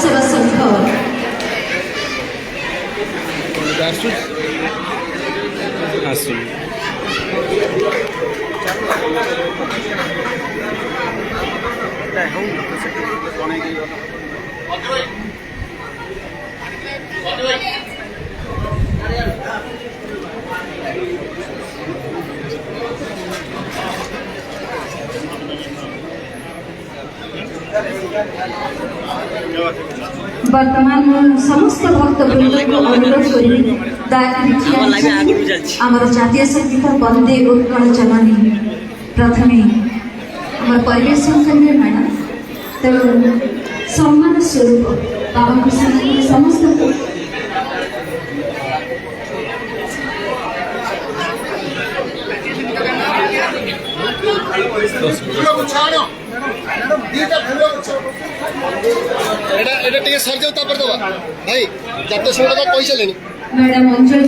सेवा संघ वर्तमान समस्त भक्तवृंद को अनुरोध करी आमर जातीय संगीत वंदे उत्कल जननी प्रथमे आम परिवेशन करेंगे मैडम तेणु सम्मान स्वरूप बाबा कृष्ण समस्त मैडम अंचल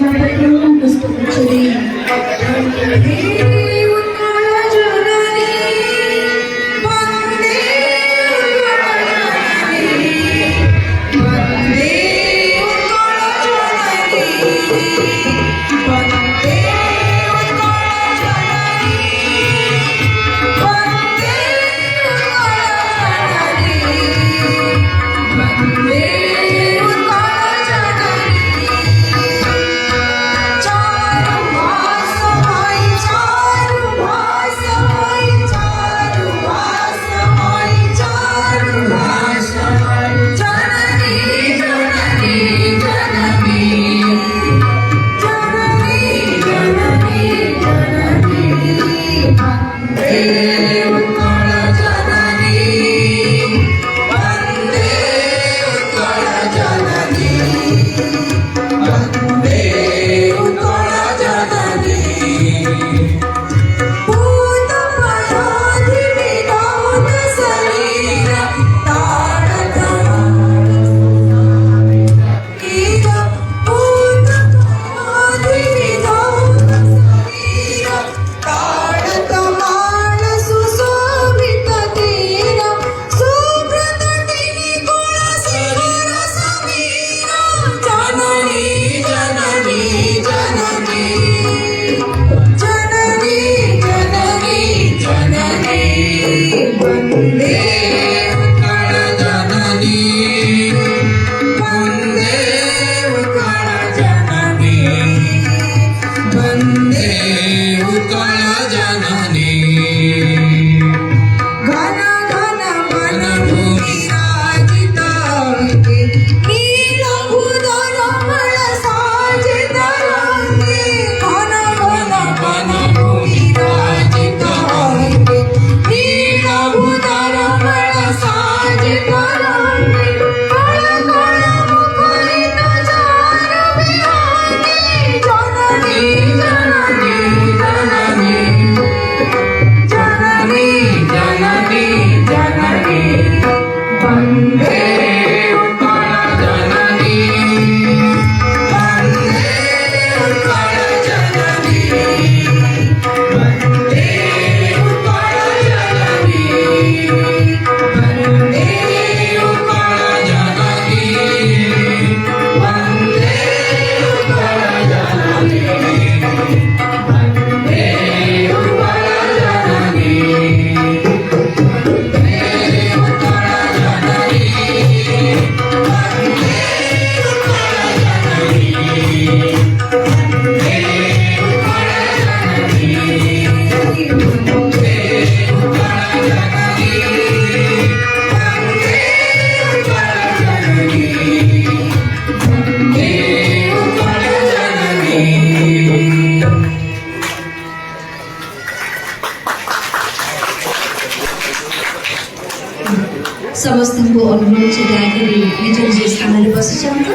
समस्त को अनुरोध से दयाकरी निज निज स्थान में बसी जातु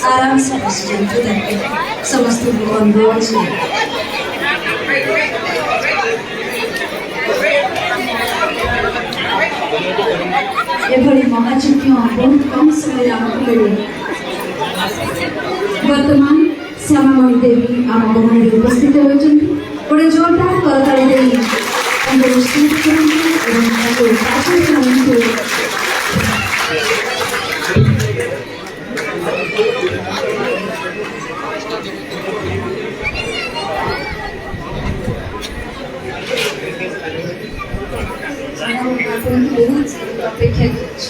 आराम से बसी जातु समस्त को अनुरोध से एभली महायज्ञ बहुत कम समय आमको मिले वर्तमान श्यामामणि देवी आम गहन उपस्थित होती गोटे जोरदार करताली ତାଙ୍କର ସ୍ମୃତି କରନ୍ତୁ ଏବଂ ତାଙ୍କୁ ପାଠନ କରନ୍ତୁ। ଆପଣଙ୍କୁ ବହୁତ ଅପେକ୍ଷା କରୁଛି।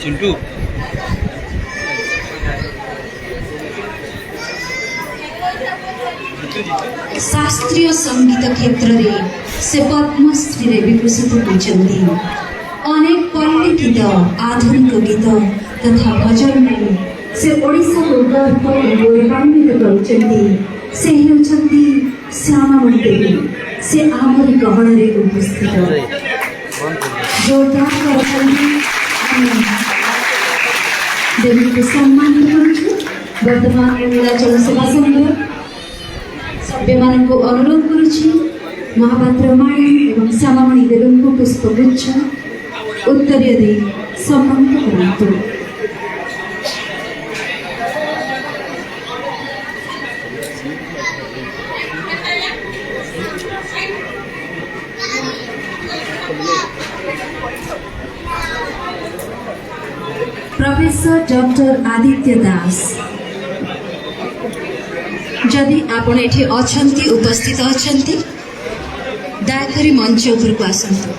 चिंटू शास्त्रीय संगीत क्षेत्र में से पद्मश्री रे विभूषित होती। अनेक पल्ली गीत आधुनिक गीत तथा भजन में से ओडिशा को गर्व और गौरवान्वित करछन्ती। से हेउछन्ती श्यामामणि देवी। से आमरी गहन रे उपस्थित जोरदार करछन्ती। देवी को सम्मानित करूछु। वर्तमान नीलाचल सेवा संघ सभ्य मान को अनुरोध करुछि महापात्र माणी एवं श्यामामणि देवी को पुष्पगुच्छ उत्तरीय दे सम्मानित करन्तु। प्रोफेसर डॉक्टर आदित्य दास जदि आपण एठी अछंती उपस्थित अछंती दयाकरी मंच उपरको आसन्तु।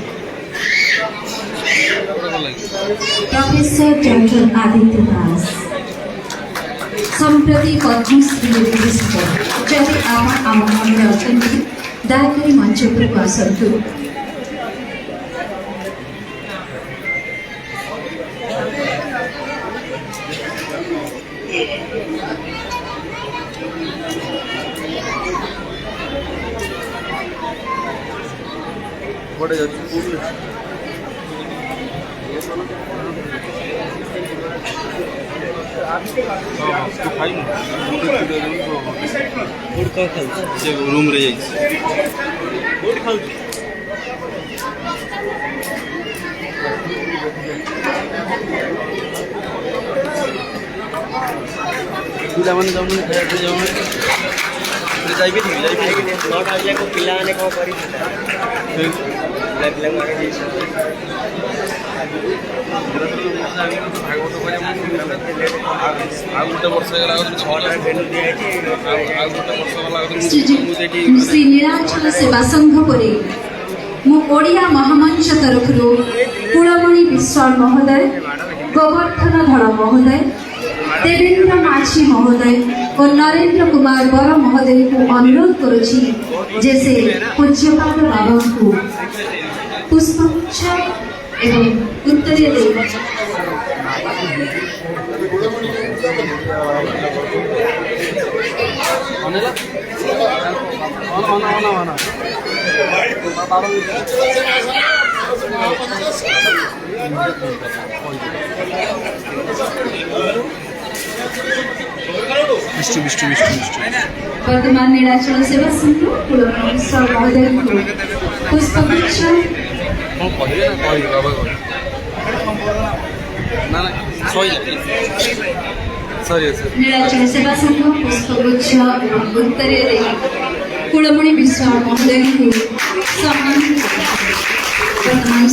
प्रोफेसर डॉक्टर आदित्य दास संप्रति पद्मश्री विभूषित। जदि आपण आम मन्दिर अछंती दयाकरी मंच उपरको आसन्तु। बड़े जाती रूम रे ପିଲାମାନେ ଯାଉଛନ୍ତି ଖାଇବା ଯାଉଛନ୍ତି ଯାଇପାରିବେ ନଅଟା ବାଜିବାକୁ ପିଲାମାନେ କ'ଣ କରିଥିଲେ श्री नीलाचल सेवा संघ परे मु ओडिया महामंच तरफ कुलमणि विश्वाल महोदय, गोवर्धन धड़ महोदय, देवेंद्र माझी महोदय और नरेंद्र कुमार बर महोदय को अनुरोध करुछि जैसे पूज्यपाद बाबा को पुष्पगुच्छ एवं उत्तरीय दे वर्तमान नीलाचल सेवा संघ कुलमणि विश्वाल महोदय को पुष्पगुच्छ नीलाचल सेवा संघ पुष्पगुच्छ एवं उत्तरीय दे कुलमणि विश्वाल महोदय को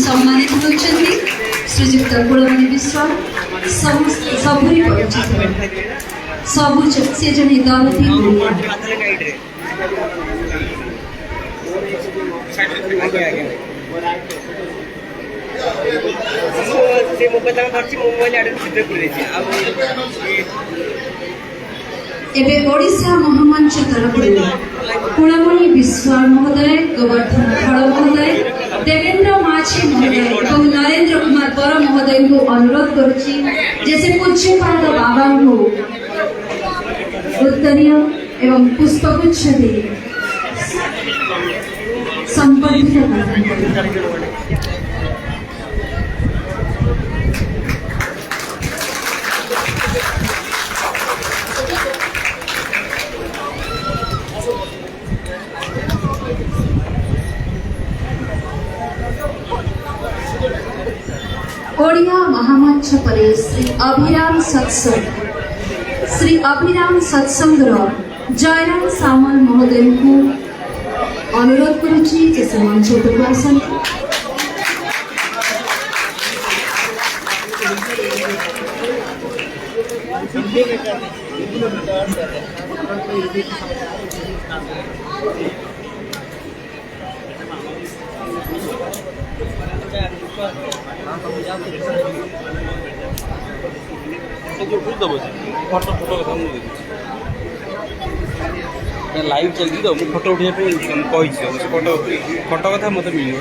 सम्मानित होती। श्रीजुक्त कुलमणि विश्वाल सबुरी परिचित सबु से जने दौलती एबे ओडिशा महामंच तरफ कुलमणि विश्वाल महोदय, गोवर्धन धड़ महोदय, देवेंद्र माझी महोदय और नरेंद्र कुमार बर महोदय को अनुरोध करुछि जैसे पूज्यपाद बाबा को उत्तरीय एवं पुष्पगुच्छ दे संबंधित ओडिया महामंच परे श्री अभिराम सत्संग जयराम सामल महोदय को अनुरोध करुच्ची जैसे मंच उपरକୁ आसନ୍ତୁ। लाइव चलती तो मुझे फोटो उठे कही फोटो फोटो कथा मत मिल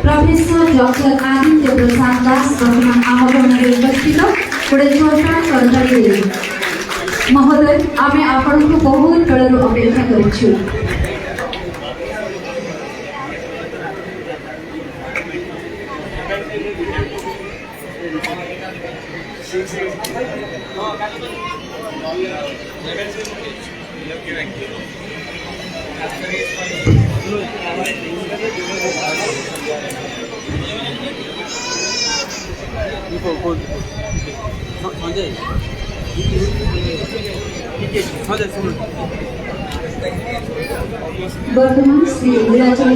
प्रोफेसर डॉक्टर आदित्य प्रसाद दास वर्तमान आह्वान उपस्थित गोटे जोरदार करताली महोदय आम आपण को बहुत बेलू अपेक्षा करूँ। वर्तमान श्री इंदिराचल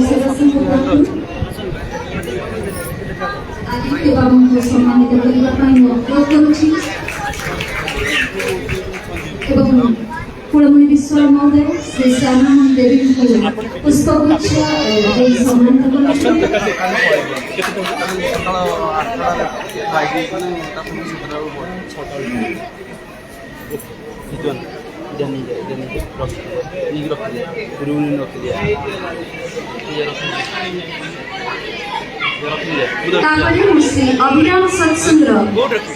आदित्य बाबू को सम्मानित करने अनुरोध करुच्ची। कुलमणि विश्वाल महोदय श्री श्याममोहन देवी को पुष्पगुच्छ सम्मानित श्री अभिराम सत्संग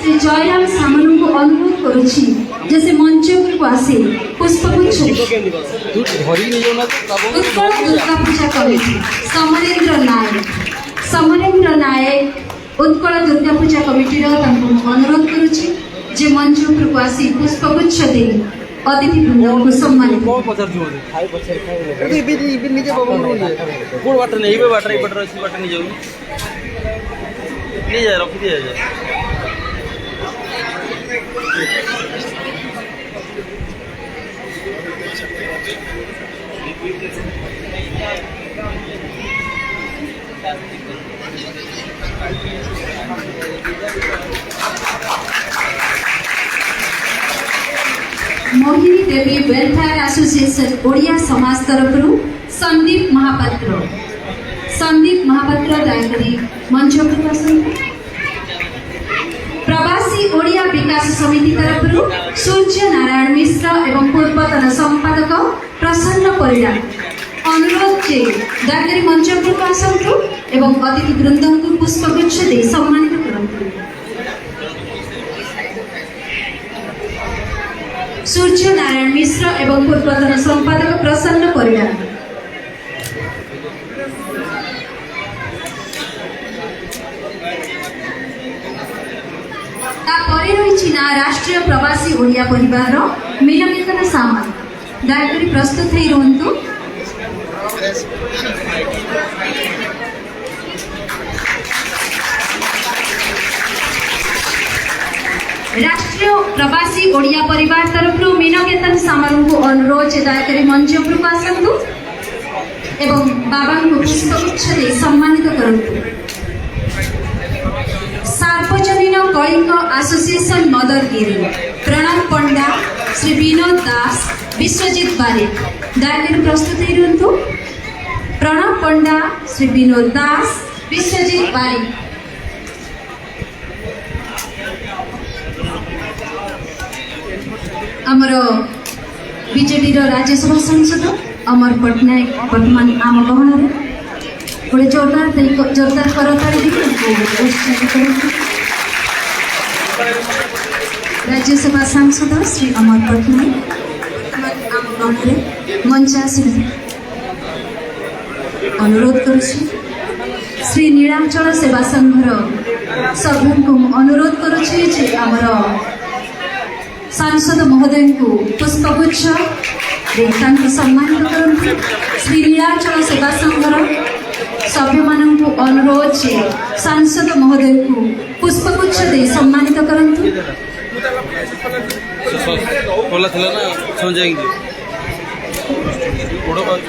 श्री जयराम सामल को अनुरोध करुच्ची जैसे मंच को आसे पुष्पगुच्छ उत्कल दुर्गा पूजा कमिटी समरेन्द्र नायक उत्कल दुर्गा पूजा कमिटी अनुरोध करुच्ची जे मंच को आसी पुष्पगुच्छ दे अतिथि वृंद को सम्मानित रखी दिया जाए। मोहिनी देवी वेलफेयर एसोसिएशन ओडिया समाज तरफ संदीप महापात्र दयाकरी मंच प्रकाशन। प्रवासी ओडिया विकास समिति तरफ सूर्य नारायण मिश्र एवं पूर्वतन संपादक प्रसन्न परिडा अनुरोध जे दयाकरी मंच प्रकाशन एवं अतिथि वृंद को पुष्पगुच्छ दे सम्मानित करंतु। सूर्य नारायण मिश्र एवं पूर्वतन संपादक प्रसन्न परिडा। रही राष्ट्रीय प्रवासी ओडिया परिवार मीनकेतन सामल दयाकरी प्रस्तुत ही रुहतु। राष्ट्रीय प्रवासी ओडिया परिवार तरफ मीनकेतन सामल को अनुरोध दयाकरी मंच उपरକୁ आसନ୍ତୁ एवं बाबा को पुष्पगुच्छ दे सम्मानित करंतु। सार्वजनीन कलिंग एसोसिएशन मदरगिरी प्रणव पंडा श्री विनोद दास विश्वजीत बारिक दयाकरी प्रस्तुत ही रुहतु। प्रणव पंडा श्री विनोद दास विश्वजीत बारिक। आमर बीजेडी राज्यसभा सांसद अमर पट्टनायक वर्तमान आम गहन गोटे जोरदार करताली राज्यसभा सांसद श्री अमर पट्टनायक आम गहन मंच आस अनुरोध करुच्ची। श्री नीलाचल सेवा संघर सभ्य को अनुरोध करुछि जे आमर सांसद महोदय को पुष्पगुच्छ सम्मानित करते। श्री नीलाचल सेवा संघर सभ्य मान को अनुरोध जे सांसद महोदय को पुष्पगुच्छ दे सम्मानित करंतु। खोला थिला ना समझाएंगे बड़ बात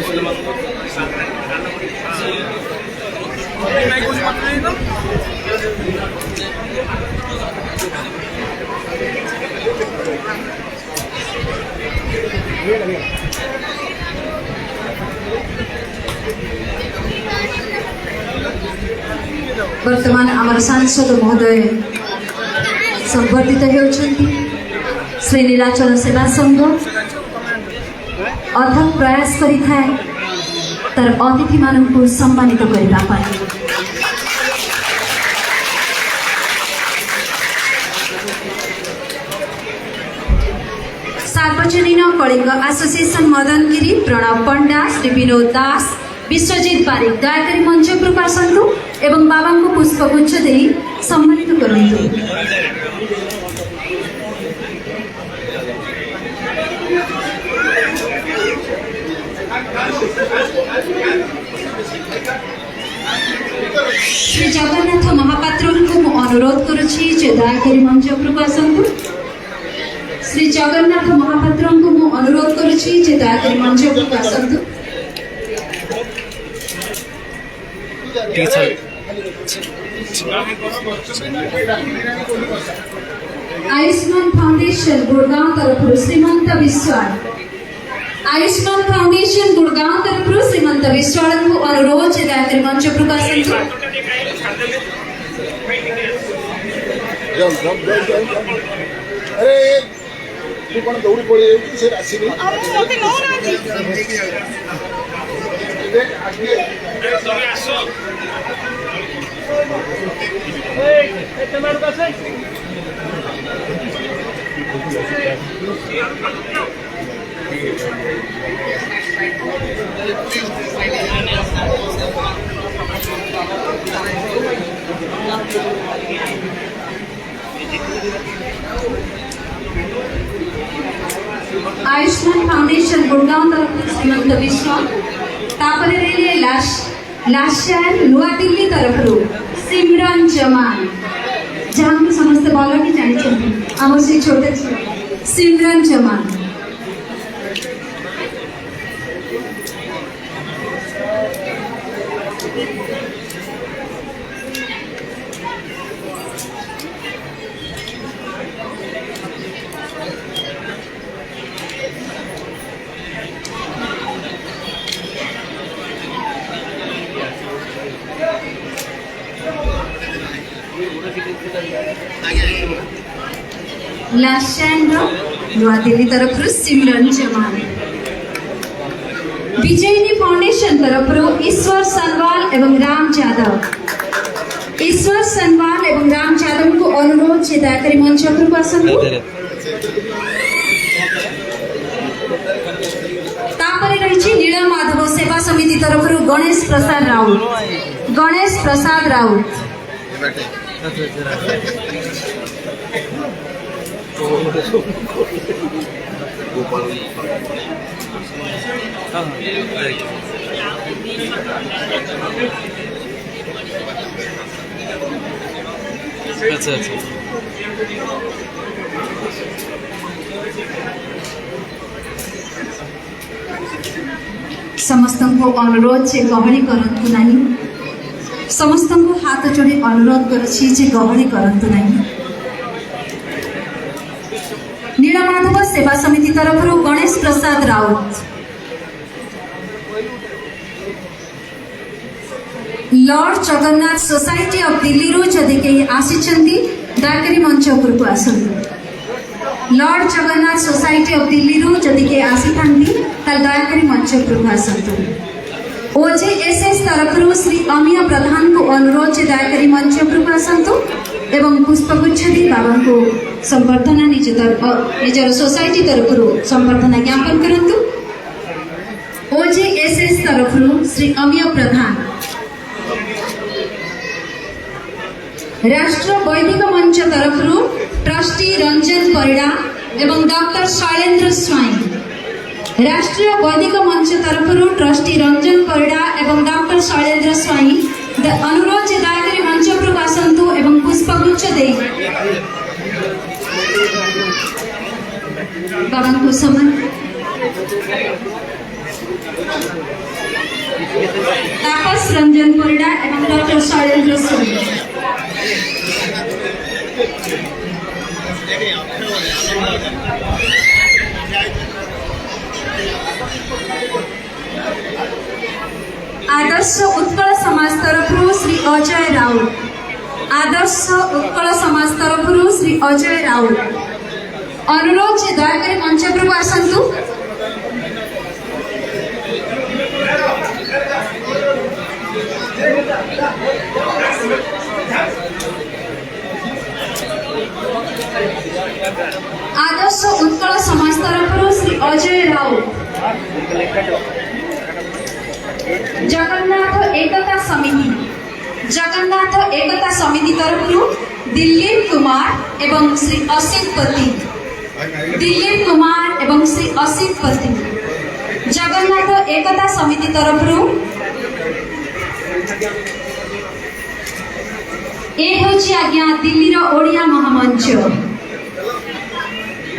वर्तमान आमर सांसद महोदय संवर्धित होउछन्ति। श्री नीलाचल सेवा संघ अथक प्रयास करि थाए तर अतिथि माननको सम्मानित गरिबा ପାଇଁ। सार्वजनिक कलिंग एसोसिएशन मदनगिरी प्रणव पंडा श्री विनोद दास विश्वजीत बारिक दयाकरी मंच उपरକୁ आसନ୍ତୁ एवं बाबा को पुष्पगुच्छ दे सम्मानित करନ୍ତୁ। श्री जगन्नाथ महापात्र को अनुरोध करुछि जे दयाकरी मंच उपरକୁ आसନ୍ତୁ। श्री जगन्नाथ महापात्र को अनुरोध करुछि जे दयाकरी मंच उपरକୁ आसନ୍ତୁ। आयुष्मान फाउंडेशन गुड़गांव तरफ श्रीमंत विश्वाल आयुष्मान फाउंडेशन गुड़गांव तरफ श्रीमंत विश्वाल को अनुरोध जे दयाकरी मंच प्रकाश अरे तू कौन दौड़ी पड़े से राशि नहीं आयुष्मान फाउंडेशन गुड़गांव तरफ श्रीमंत विश्वाल तापरे रेले लाशान नुआ दिल्ली तरफ सिमरन जमान जहाँ को समस्त भल कि जानी आम से छोटे सिमरन जमान लाशान नुआ दिल्ली तरफ सिमरन जमान विजयनी फाउंडेशन तरफ ईश्वर सनवाल एवं राम यादव ईश्वर सनवाल एवं राम यादव को अनुरोध से दयाकरी मंच उपरକୁ आसନ୍ତୁ। तापरे रहिछि नीलमाधव सेवा समिति तरफ गणेश प्रसाद राउत अच्छा अच्छा समस्त को अनुरोध से गहली करंतु नहीं समस्त को हाथ जोड़ी अनुरोध करुछि जे गहली करंतु नहीं। नीलमाधव सेवा समिति तरफ Ganesh Prasad Raut Lord Jagannath Society of Delhi रु जदि के आसिछंती दयाकरी मंच उपरକୁ आसନ୍ତୁ। Lord Jagannath Society of Delhi रु जदि के आसिथांती ताल दयाकरी मंच उपरକୁ आसନ୍ତୁ। ओजेएसएस तरफ श्री अमीय प्रधान को अनुरोध से दयाकरी मंच उपरକୁ आसନ୍ତୁ एवं पुष्पगुच्छ दी बाबा को संबर्धना निजर सोसाइटी तरफ संबर्धना ज्ञापन करंतु। ओजेएसएस तरफ श्री अमीय प्रधान राष्ट्र वैदिक मंच तरफ ट्रस्टी रंजन परिड़ा एवं डॉक्टर शैलेंद्र स्वाई। राष्ट्रीय वैदिक मंच तरफ ट्रस्टी रंजन परिड़ा एवं डॉक्टर शैलेंद्र स्वाई अनुरोध दयाकरी मंच उपरକୁ आसतु एवं पुष्पगुच्छ दे बाबा को सम्मान। तापस रंजन परिड़ा एवं डॉक्टर शैलेंद्र स्वाई। आदर्श उत्कल समाज तरफ श्री अजय राउत। आदर्श उत्कल समाज तरफ श्री अजय राउत अनुरोध से दयाकरी मंच उपरକୁ आसतु। आदर्श उत्कल समाज तरफ श्री अजय राउत। जगन्नाथ एकता समिति तरफ दिलीप कुमार एवं श्री असित पति। दिलीप कुमार एवं श्री असित पति जगन्नाथ एकता समिति तरफ ये होची आज्ञा दिल्ली ओडिया महामंच।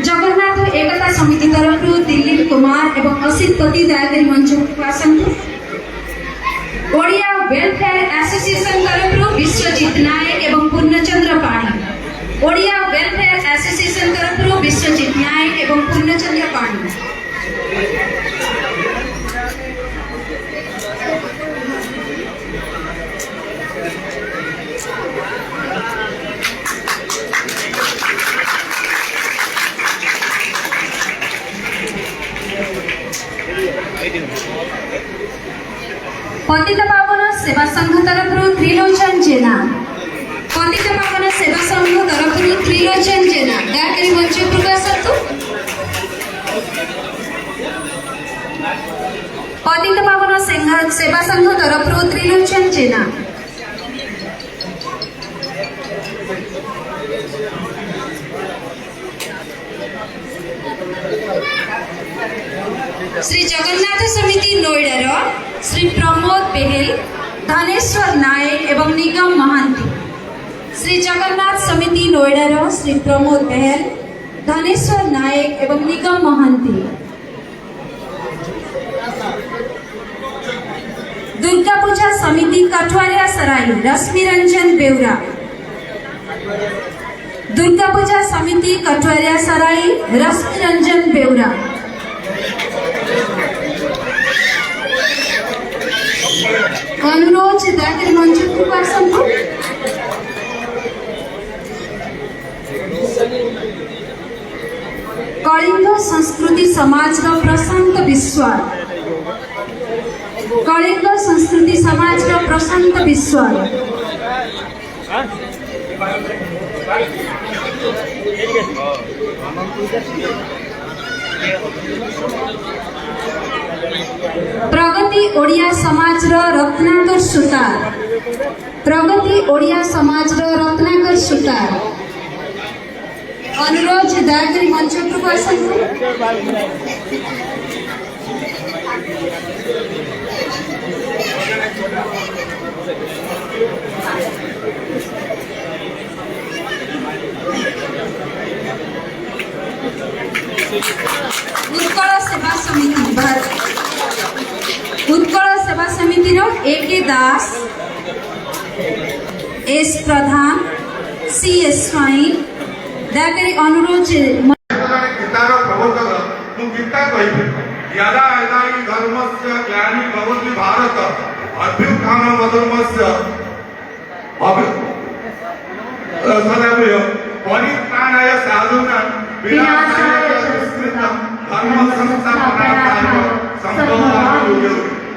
जगन्नाथ एकता समिति तरफ दिलीप कुमार एवं असित पति दयाकरी मंच को आसतु। ओडिया वेलफेयर एसोसिएशन तरफ विश्वजीत नायक एवं पूर्णचंद्र पाणी। ओडिया वेलफेयर एसोसिएशन तरफ विश्वजीत नायक एवं पूर्णचंद्र पाणी। पतित पावन सेवा संघ तरफ त्रिलोचन जेना। पतित पावन सेवा संघ तरफ त्रिलोचन जेना दयाकरी मंच उपरକୁ आसतु। पतित पावन सेवा संघ तरफ त्रिलोचन जेना। श्री जगन्नाथ समिति नोएडा श्री प्रमोद बेहेल धनेश्वर नायक एवं निगम महांती। श्री जगन्नाथ समिति नोएडा श्री प्रमोद बेहेल धनेश्वर नायक एवं निगम महांती। दुर्गा पूजा समिति कठुआरिया सराई रश्मि रंजन बेउरा। दुर्गा पूजा समिति कठुआरिया सराई रश्मि रंजन बेउरा। अनुरोध दयाकरी मंच उपरକୁ आसतु। कलिंग संस्कृति समाज का प्रशांत विश्वास। कलिंग संस्कृति समाज का प्रशांत विश्वास। प्रगति ओडिया समाज रत्नाकर सुतार। प्रगति ओडिया समाज रत्नाकर सुतार अनुरोध दयाकरी मंच उपरକୁ आसतु। उत्कल सेवा समिति उत्कल सेवा समिति ए दास एस प्रधान सी एस स्वाई दयाकरी अनुरोध गीतार प्रवर्तक मु गीता कहि यदा यदा हि धर्मस्य ग्लानि भवति भारत अभ्युत्थानमधर्मस्य सदैव परित्राणाय साधूनां विनाशाय च दुष्कृतं धर्म संस्थापनार्थाय संभवामि युगे।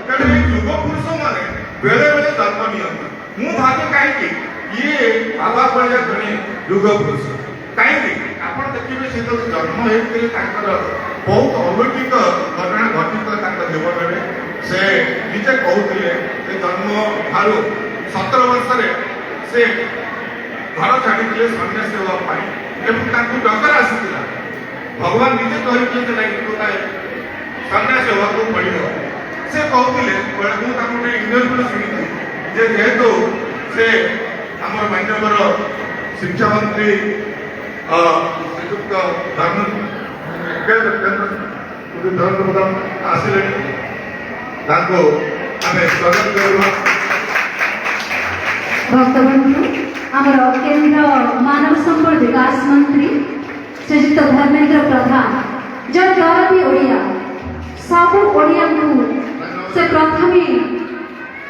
कभी युग पुरुष माने बेले बेले धर्म नियम मु भागे काहे ये बाबा पड़े जने युग पुरुष काहे आपण देखिबे से तो जन्म हेतु ताकर बहुत अलौकिक घटना घटित ताकर जीवन में से निजे कहूले से जन्म ठारू 17 वर्ष से घर छाड़ी सन्यासी होगापाई डकर आसाला भगवान निजे कहते ना गोटाए सन्यासी होगा पड़ो से कहते मुझे इंटरव्यू शुणी जेहेतु से आम मान्यवर शिक्षा मंत्री श्रीयुक्त धर्मेन्द्र प्रधान आसिले स्वागत करवा भक्तबंधु आमर केंद्र मानव संपद विकास मंत्री श्रीयुक्त धर्मेन्द्र प्रधान जो द्वारा ओडिया सब ओडिया को से प्रथमे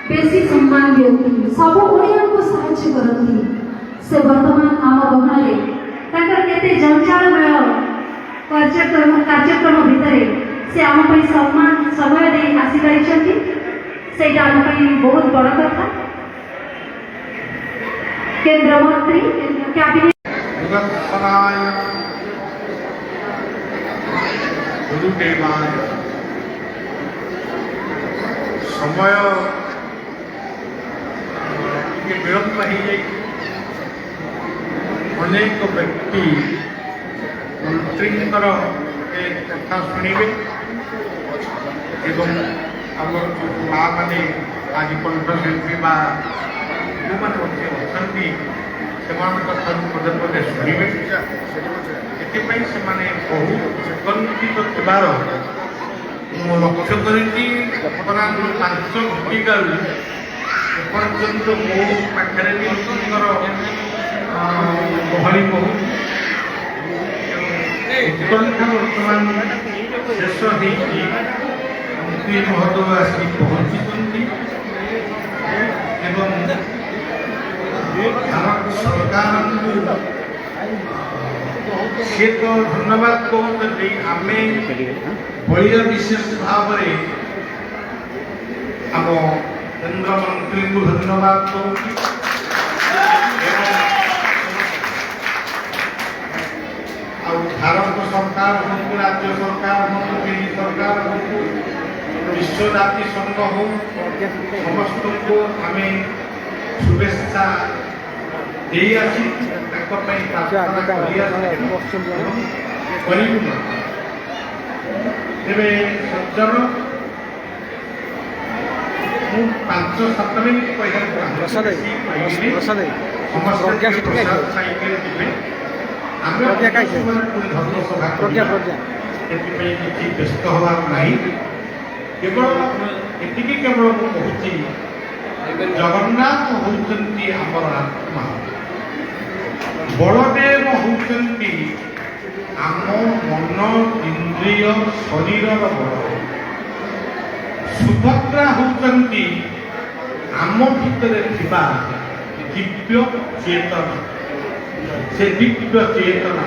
बेसी सम्मान दियंती सब ओडिया को साहाय्य करती से वर्तमान आम गहन केते जंजालमय कार्यक्रम भितर से आम सम्मान समय दे आसी पारिछंती सेटा आम बहुत बड़ कथा केंद्र मंत्री कैबिनेट गुरुदेवाय समय विलंब हो जाए अनेक व्यक्ति मंत्री कथा शुणे एवं आमर जो माँ मैंने आज कंठशिल्पी बा जो मैंने अच्छा से पदे पदे शुणे से बहुत चिंतित थार लक्ष्य करती अपराह 5 घटिका एपर्यंत मो पाखे भी लोकर गहली बहुत उत्कंठा बर्तमान शेष मंत्री महोदय आसिक पहुँची भारत सरकार सी तो धन्यवाद कहते आम बलिय विशेष भाव आम केंद्र मंत्री को धन्यवाद कहूँ भारत सरकार हूँ राज्य सरकार हूँ दिल्ली सरकार हूँ विश्व जाति संघ हो समस्त को आम शुभेच्छा दे आसी तेरे सज्जन मु 5-7 मिनिट पहले व्यस्त हवार ना केवल ये केवल मुझे जगन्नाथ होती आमर आत्मा बलदेव होती आम मन इंद्रिय शरीर बल सुभद्रा होती आम भितर दिव्य चेतना से दिव्य चेतना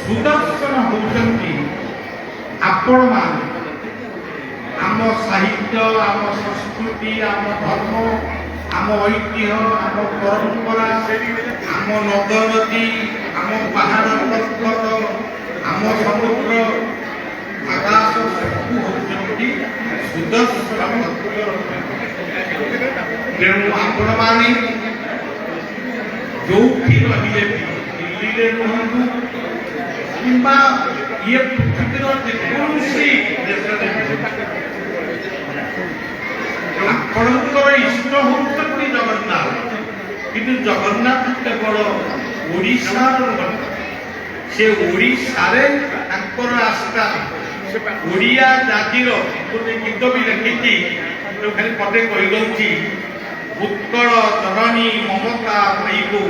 सुदर्शन होती आपण मान आम साहित्य आम संस्कृति आम धर्म आम ऐतिह्य आम परंपरा आम नद नदी आम पहाड़ पर्वत आम समुद्र आकाश सबू होती सुदर्शन तेणु आपण मैंने जो रही दिल्ली रुहतु कि ये पृथ्वीर जेकोसी देश आपणकर इष्ट होती जगन्नाथ किंतु जगन्नाथ केवल ओडिशार से ओडिशार आस्था ओडिया जातिर गोटे गीत भी लिखी जो खाली पदे कहीदे उत्कल चरणी ममता भाईको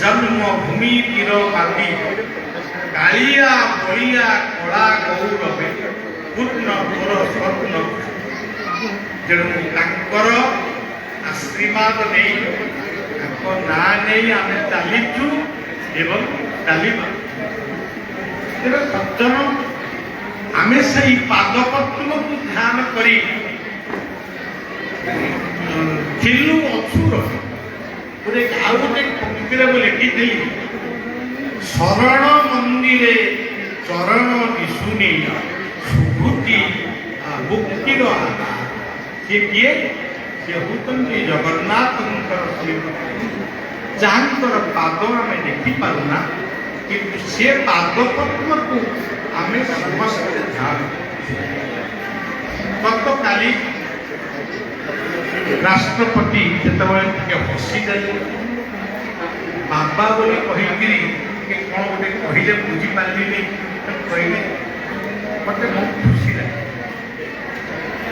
जन्मभूमि तीर पापी कालिया बलिया कला गौरवे पूर्ण मोर स्वप्न तेणु आशीर्वाद नहीं ना नहीं आम चलीचु एवं चलवा तेरे सज्जन आम से पादपद्म को ध्यान करी चिल्लू अछुर गोटे आउ गोटे पंक्ति लिखी शरण मंदिरे चरण दिशुनी सुभूति मुक्तिर सी किए सी होती जगन्नाथ ଯାହାଙ୍କର ପାଦ ଆମେ ଦେଖିପାରୁନା କିନ୍ତୁ ସେ ପାଦ ପଦ୍ମକୁ ଆମେ ସମସ୍ତେ ଧ୍ୟାନ। ଗତକାଲି ରାଷ୍ଟ୍ରପତି ଯେତେବେଳେ ଟିକେ ହସିଦେଲେ ବାବା ବୋଲି କହିକିରି ଟିକେ କ'ଣ ଗୋଟେ କହିଲେ ବୁଝିପାରିଲିନି କହିଲେ ମୋତେ ବହୁତ ଖୁସି ଲାଗେ।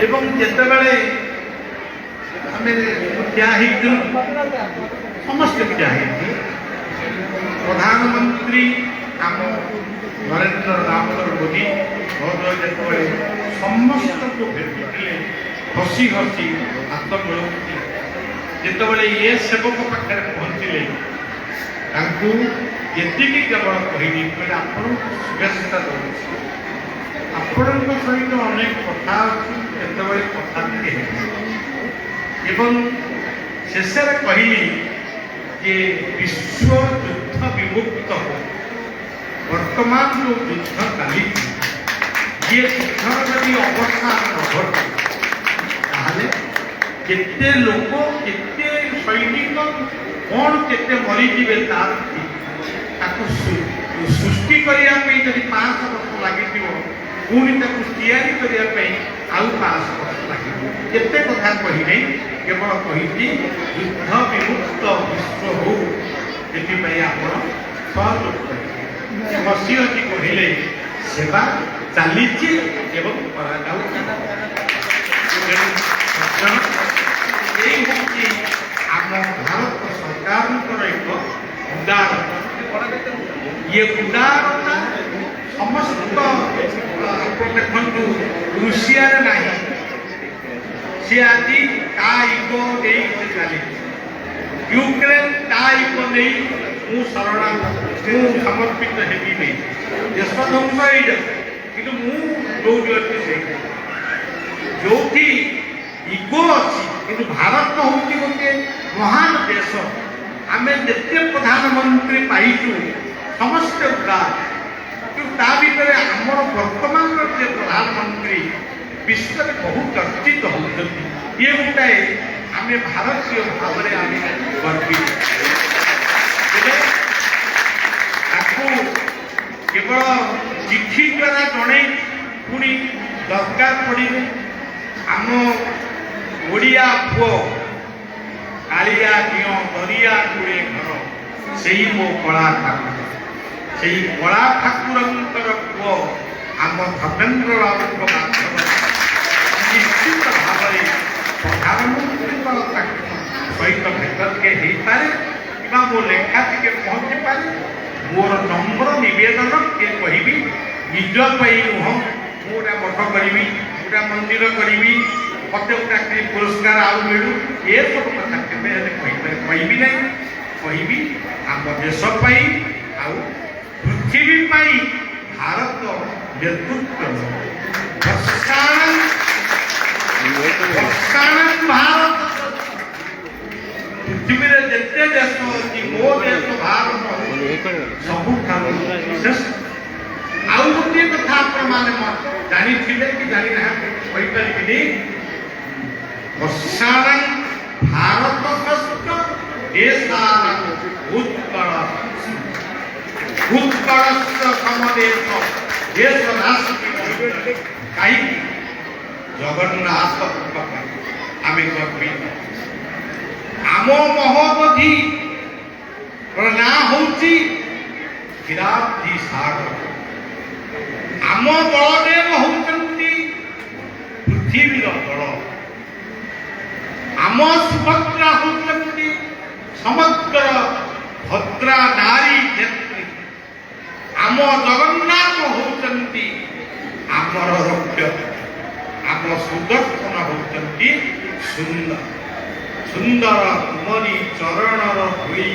ଏବଂ ଯେତେବେଳେ ଆମେ ଠିଆ ହେଇଥିଲୁ ସମସ୍ତେ ଠିଆ ହେଇଥିଲୁ ପ୍ରଧାନମନ୍ତ୍ରୀ ଆମ ନରେନ୍ଦ୍ର ଦାମୋଦର ମୋଦି ମହୋଦୟ ଯେତେବେଳେ ସମସ୍ତଙ୍କୁ ଭେଟୁଥିଲେ ହସି ହସି ହାତ ମିଳଉଥିଲେ ଯେତେବେଳେ ଏ ସେବକ ପାଖରେ ପହଞ୍ଚିଲେ ତାଙ୍କୁ ଏତିକି କେବଳ କହିଲି କହିଲେ ଆପଣଙ୍କୁ ଶୁଭେଚ୍ଛା ଦେଉଛି ଆପଣଙ୍କ ସହିତ ଅନେକ କଥା ଅଛି କେତେବେଳେ କଥା ଟିକେ ହେବେ ଏବଂ ଶେଷରେ କହିଲି ଯେ ବିଶ୍ୱ ଯୁଦ୍ଧ ବିମୁକ୍ତ ବର୍ତ୍ତମାନ ଯେଉଁ ଯୁଦ୍ଧ ଚାଲିଛି ଇଏ ଯୁଦ୍ଧର ଯଦି ଅବସାନ ନ ଘଟେ ତାହେଲେ କେତେ ଲୋକ କେତେ ସୈନିକ କ'ଣ କେତେ ମରିଯିବେ ତାକୁ ସୃଷ୍ଟି କରିବା ପାଇଁ ଯଦି 500 ବର୍ଷ ଲାଗିଥିବ ପୁଣି ତାକୁ ତିଆରି କରିବା ପାଇଁ ଆଉ 500 ବର୍ଷ ଲାଗିବ। କେତେ କଥା କହିଲେ କେବଳ କହିଛି ଯୁଦ୍ଧ ବିମୁକ୍ତ ବିଶ୍ୱ ହଉ ସେଥିପାଇଁ ଆପଣ ସହଯୋଗ କରିବେ। ହସି ହସି କହିଲେ ସେବା ଚାଲିଛି ଏବଂ କରାଯାଉଛି। এই হচ্ছে ଆମ ଭାରତ ସରକାରଙ୍କର ଏକ ଉଦାହରଣ। ଇଏ ଉଦାହରଣ ସମସ୍ତ ଆପଣ ଦେଖନ୍ତୁ ରୁଷିଆରେ ନାହିଁ ସେ ଆଜି ତା ଇଗୋ ନେଇ ସେ ଚାଲିଛି। ୟୁକ୍ରେନ ତା ଇଗୋ ନେଇ ମୁଁ ସମର୍ପିତ ହେବି ନାହିଁ ଦେଶ ଧ୍ୱଂସ ହେଇଯାଉ କିନ୍ତୁ ମୁଁ ଯୋଉଠି ଅଛି ସେଇଠି ଯୋଉଠି ଇଗୋ ଅଛି କିନ୍ତୁ ଭାରତ ହେଉଛି ଗୋଟିଏ ମହାନ ଦେଶ। ଆମେ ଯେତେ ପ୍ରଧାନମନ୍ତ୍ରୀ ପାଇଛୁ ସମସ୍ତେ ଉଦାର କିନ୍ତୁ ତା ଭିତରେ ଆମର ବର୍ତ୍ତମାନର ଯେ ପ୍ରଧାନମନ୍ତ୍ରୀ ବିଶ୍ୱରେ ବହୁ ଚର୍ଚ୍ଚିତ ହେଉଛନ୍ତି। ଇଏ ଗୋଟାଏ ଆମେ ଭାରତୀୟ ଭାବରେ ଆମେ ଗର୍ବିତ। ତାକୁ କେବଳ ଚିଠି ଦ୍ୱାରା ଜଣେଇ ପୁଣି ଦରକାର ପଡ଼ିଲେ ଆମ ଓଡ଼ିଆ ପୁଅ କାଳିଆ ଦିଅ ଦରିଆ କୂଳେ ଘର ସେଇ ମୋ କଳା ଠାକୁର ସେଇ କଳା ଠାକୁରଙ୍କର ପୁଅ ଆମ ଧର୍ମେନ୍ଦ୍ର ବାବୁଙ୍କ ମାଧ୍ୟମରେ ନିଶ୍ଚିତ ଭାବରେ ପ୍ରଧାନମନ୍ତ୍ରୀଙ୍କର ତାଙ୍କ ସହିତ ଭେଟ ଟିକେ ହେଇପାରେ କିମ୍ବା ମୋ ଲେଖା ଟିକେ ପହଞ୍ଚିପାରେ। ମୋର ନମ୍ର ନିବେଦନ କିଏ କହିବି ନିଜ ପାଇଁ ନୁହଁ ମୁଁ ଗୋଟା ମଠ କରିବି ଗୋଟା ମନ୍ଦିର କରିବି ମତେ ଗୋଟା ପୁରସ୍କାର ଆଉ ମିଳୁ ଏସବୁ କଥା କେବେ ହେଲେ କହିବି ନାହିଁ। କହିବି ଆମ ଦେଶ ପାଇଁ ଆଉ ପୃଥିବୀ ପାଇଁ ଭାରତ ନେତୃତ୍ୱ ଭାରତ ପୃଥିବୀରେ ଯେତେ ଦେଶ ଅଛି ମୋ ଦେଶ ଭାରତ ସବୁଠାରୁ ଶ୍ରେଷ୍ଠ। ଆଉ ଗୋଟିଏ କଥା ଆପଣମାନେ ଜାଣିଥିବେ କି ଜାଣିନାହାନ୍ତି କହିପାରିବିନି ବର୍ଷାଣ ଭାରତ ଶ୍ରେଷ୍ଠ ଦେଶାନ ଉତ୍କଳ ଉତ୍କଳସ୍ୟ ସମଦେଶ ଦେଶ ରାଷ୍ଟ୍ର କାହିଁକି ଜଗନ୍ନାଥଙ୍କ ପାଇଁ ଆମେ ଗର୍ବିତ। ଆମ ମହୋଦଧି ନାଁ ହେଉଛି କ୍ଷୀରାବ୍ଧି ସାଗର। ଆମ ବଳଦେବ ହେଉଛନ୍ତି ପୃଥିବୀର ଦଳ। ଆମ ସୁଭଦ୍ରା ହେଉଛନ୍ତି ସମଗ୍ର ଭଦ୍ରା ନାରୀ ନେତ୍ରୀ। ଆମ ଜଗନ୍ନାଥ ହେଉଛନ୍ତି ଆମର ରକ୍ଷକ। ଆମ ସୁଦର୍ଶନ ହେଉଛନ୍ତି ସୁନ୍ଦର। ସୁନ୍ଦର ତୁମରି ଚରଣର ଧୂଳି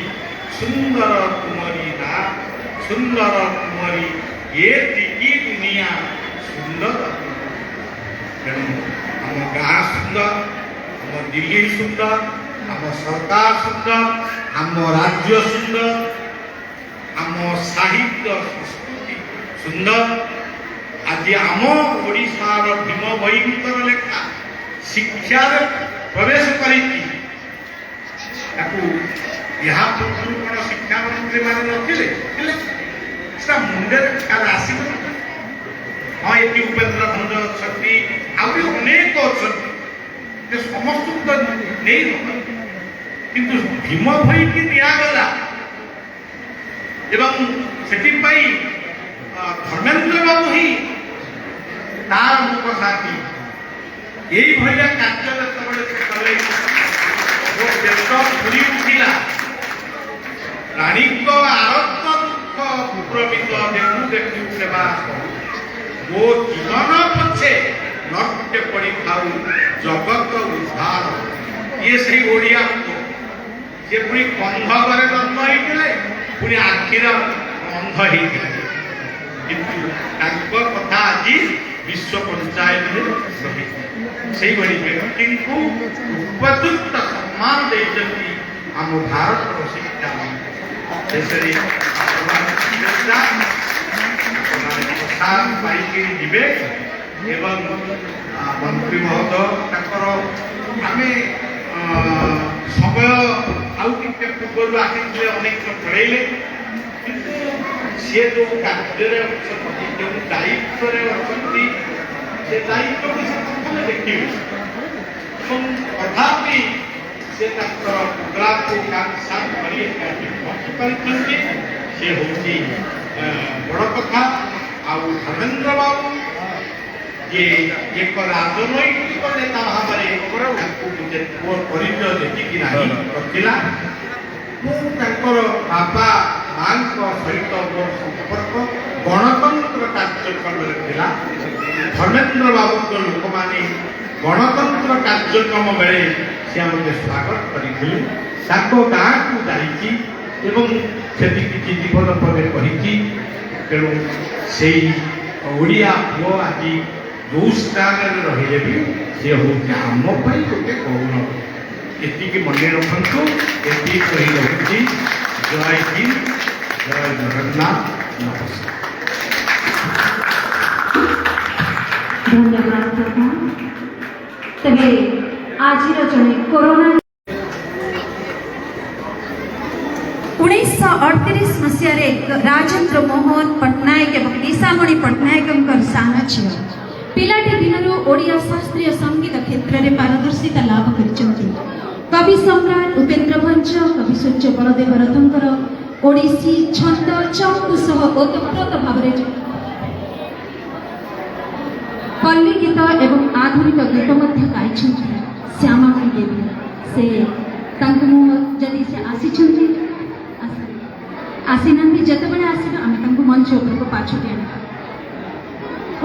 ସୁନ୍ଦର ତୁମରି ନା ସୁନ୍ଦର ତୁମରି ଏତିକି ଦୁନିଆ ସୁନ୍ଦର। ତେଣୁ ଆମ ଗାଁ ସୁନ୍ଦର ଆମ ଦିଲ୍ଲୀ ସୁନ୍ଦର ଆମ ସରକାର ସୁନ୍ଦର ଆମ ରାଜ୍ୟ ସୁନ୍ଦର ଆମ ସାହିତ୍ୟ ସଂସ୍କୃତି ସୁନ୍ଦର। ଆଜି ଆମ ଓଡ଼ିଶାର ଭୀମ ଭୋଇଙ୍କର ଲେଖା ଶିକ୍ଷାରେ ପ୍ରବେଶ କରିଛି ତାକୁ ଏହା ପୂର୍ବରୁ କ'ଣ ଶିକ୍ଷାମନ୍ତ୍ରୀ ମାନେ ନଥିଲେ ଥିଲେ ସେଟା ମୁଣ୍ଡରେ ଆସିବ। ହଁ ଏଠି ଉପେନ୍ଦ୍ର ଭଞ୍ଜ ଅଛନ୍ତି, ଆହୁରି ଅନେକ ଅଛନ୍ତି, ଯେ ସମସ୍ତଙ୍କୁ ତ ନେଇ କିନ୍ତୁ ଭୀମ ଭୋଇକି ନିଆଗଲା ଏବଂ ସେଥିପାଇଁ ଧର୍ମେନ୍ଦ୍ର ବାବୁ ହିଁ ତାର ମୁଖ ସାଥୀ। ଏଇଭଳିଆ କାର୍ଯ୍ୟ ଯେତେବେଳେ ସେ କଲେ ମୋ ଦେଶ ପୁରୀ ଉଠିଲା। ରାଣୀଙ୍କ ଆରତ ଦୁଃଖ ପ୍ରମିତ ଦେଖୁ ଦେଖୁ ସେବା ମୋ ଜୀବନ ପଛେ ନଟ୍ୟ ପଡ଼ିଥାଉ ଜଗତ ଉଦ୍ଧାର। ଇଏ ସେଇ ଓଡ଼ିଆ ସେ ପୁଣି କନ୍ଧ ଘରେ ଜନ୍ମ ହେଇଥିଲେ, ପୁଣି ଆଖିର ଅନ୍ଧ ହେଇଥିଲେ, କିନ୍ତୁ ତାଙ୍କ କଥା ଆଜି ବିଶ୍ୱ ପଞ୍ଚାୟତରେ ରହି ସେଇଭଳି ବ୍ୟକ୍ତିଙ୍କୁ ଉପଯୁକ୍ତ ସମ୍ମାନ ଦେଇଛନ୍ତି ଆମ ଭାରତର ଶିକ୍ଷା ଦେଶରେ। ପ୍ରସାଦ ପାଇକି ଯିବେ ଏବଂ ମନ୍ତ୍ରୀ ମହୋଦୟ ତାଙ୍କର ଆମେ ସମୟ ଆଉ ଟିକେ ପୂର୍ବରୁ ଆସିଥିଲେ, ଅନେକ ପଢ଼େଇଲେ, କିନ୍ତୁ ସିଏ ଯେଉଁ କାର୍ଯ୍ୟରେ ଅଛନ୍ତି, ଯେଉଁ ଦାୟିତ୍ୱରେ ଅଛନ୍ତି, ସେ ଦାୟିତ୍ୱକୁ ସେ ପ୍ରଥମେ ଦେଖିବେ ଏବଂ ତଥାପି ସେ ତାଙ୍କର ପ୍ରୋଗ୍ରାମକୁ ସାଥ କରି ପହଞ୍ଚି ପାରିଛନ୍ତି। ସେ ହେଉଛି ବଡ଼ କଥା। ଆଉ ଧର୍ମେନ୍ଦ୍ର ବାବୁ ଯେ ଏକ ରାଜନୈତିକ ନେତା ଭାବରେ ତାଙ୍କୁ ପରିଚୟ ଦେଖିକି ନାହିଁ ରଖିଲା। ମୁଁ ତାଙ୍କର ବାପା ମାଙ୍କ ସହିତ ମୋର ସମ୍ପର୍କ ଗଣତନ୍ତ୍ର କାର୍ଯ୍ୟକ୍ରମରେ ଥିଲା। ଧର୍ମେନ୍ଦ୍ର ବାବୁଙ୍କ ଲୋକମାନେ ଗଣତନ୍ତ୍ର କାର୍ଯ୍ୟକ୍ରମ ବେଳେ ସେ ଆମକୁ ସ୍ୱାଗତ କରିଥିଲେ। ତାଙ୍କ ଗାଁକୁ ଯାଇଛି ଏବଂ ସେଠି କିଛି ଜୀବନ ପଦେ କହିଛି। ତେଣୁ ସେଇ ଓଡ଼ିଆ ପୁଅ ଆଜି ଯେଉଁ ସ୍ଥାନରେ ରହିଲେ ବି ସେ ହେଉଛି ଆମ ପାଇଁ ଗୋଟେ ଗୌରବ। ଏତିକି ମନେ ରଖନ୍ତୁ। ଏତିକି କହି ରହୁଛି। ଜୟ ହିନ୍ଦ, ଜୟ ଜଗନ୍ନାଥ, ନମସ୍କାର। धन्यवाद प्रभु। तबे आज जड़े कोरोना 1938 मसीह राजेन्द्र मोहन पट्टनायक एवं निशामणि पट्टनायक सान झील पिलाटी दिनरू ओडिया शास्त्रीय संगीत क्षेत्र में पारदर्शिता लाभ करिसेंति। कवि सम्राट उपेन्द्र भंज, कवि सूर्य बलदेव रथंकर ओडिसी छंद चंपू सह ओतप्रोत भाव पल्ली गीत एवं आधुनिक गीत मध्य गाइछन्ति। श्यामामणि देवी से जदि से आसीछन्ति आसीनांती जतबेले आसीबे आमे तांको मंच उपरको पाछोटी आनिबा।